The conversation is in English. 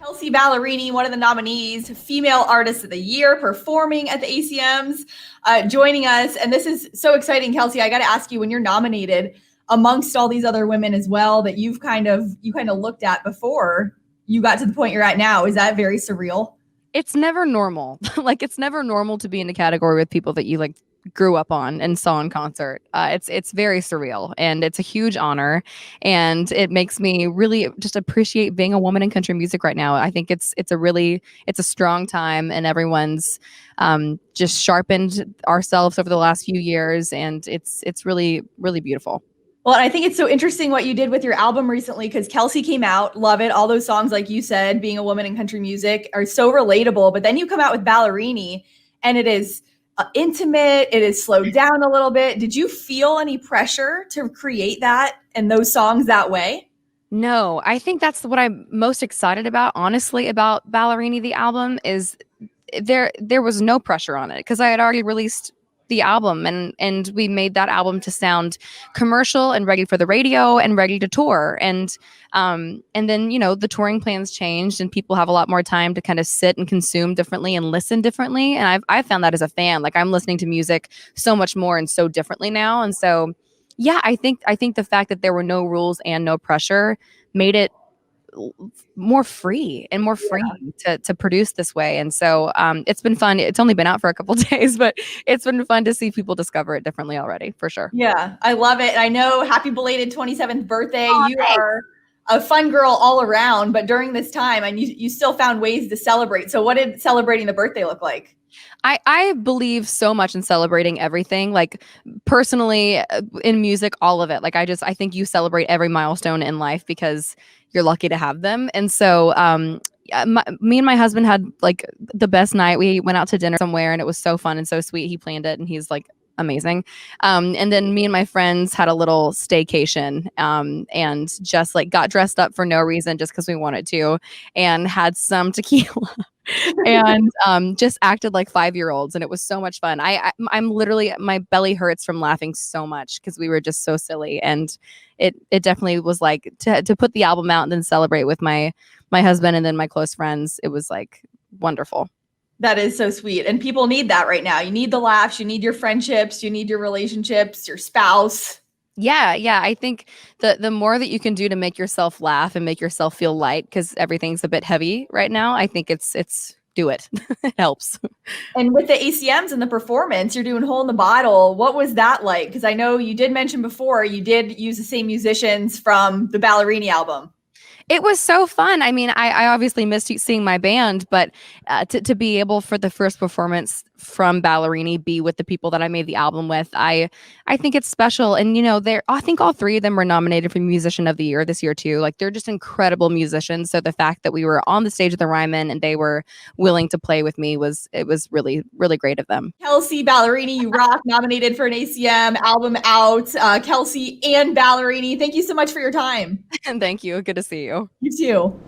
Kelsea Ballerini, one of the nominees, Female Artist of the Year, performing at the ACMs, joining us. And this is so exciting, Kelsea. I got to ask you, when you're nominated amongst all these other women as well that you kind of looked at before you got to the point you're at now, is that very surreal? It's never normal. Like, it's never normal to be in a category with people that you like grew up on and saw in concert. It's very surreal, and it's a huge honor, and it makes me really just appreciate being a woman in country music right now. I think it's a strong time, and everyone's just sharpened ourselves over the last few years, and it's really, really beautiful. Well, I think it's so interesting what you did with your album recently, because Kelsea came out, love it. All those songs, like you said, being a woman in country music are so relatable. But then you come out with Ballerini, and it is intimate. It is slowed down a little bit. Did you feel any pressure to create that and those songs that way? No, I think that's what I'm most excited about, honestly, about Ballerini, the album, is there was no pressure on it because I had already released the album, and we made that album to sound commercial and ready for the radio and ready to tour. And then, the touring plans changed, and people have a lot more time to kind of sit and consume differently and listen differently. And I've found that as a fan, like, I'm listening to music so much more and so differently now. And so, yeah, I think the fact that there were no rules and no pressure made it more free and more freeing to produce this way. And so it's been fun. It's only been out for a couple days, but it's been fun to see people discover it differently already, for sure. Yeah, I love it. I know, happy belated 27th birthday. Oh, you thanks. are a fun girl all around, but during this time, and you still found ways to celebrate. So what did celebrating the birthday look like? I believe so much in celebrating everything, like, personally, in music, all of it. Like, I think you celebrate every milestone in life because you're lucky to have them. And so yeah, me and my husband had like the best night. We went out to dinner somewhere, and it was so fun and so sweet. He planned it, and he's like amazing. And then me and my friends had a little staycation, and just like got dressed up for no reason, just because we wanted to, and had some tequila. And just acted like 5-year-olds, and it was so much fun. I'm literally, my belly hurts from laughing so much because we were just so silly. And it definitely was like to put the album out and then celebrate with my husband and then my close friends. It was like wonderful. That is so sweet. And people need that right now. You need the laughs, you need your friendships, you need your relationships, your spouse. Yeah. I think the more that you can do to make yourself laugh and make yourself feel light, because everything's a bit heavy right now, I think it's do it. It helps. And with the ACMs and the performance, you're doing Hole in the Bottle. What was that like? Because I know you did mention before you did use the same musicians from the Ballerini album. It was so fun. I mean, I obviously missed seeing my band, but to be able for the first performance from Ballerini be with the people that I made the album with, I think it's special. And I think all three of them were nominated for Musician of the Year this year too. Like, they're just incredible musicians. So the fact that we were on the stage of the Ryman and they were willing to play with me was really, really great of them. Kelsea Ballerini, you rock, nominated for an ACM, album out. Kelsea and Ballerini, thank you so much for your time. And thank you. Good to see you. You too.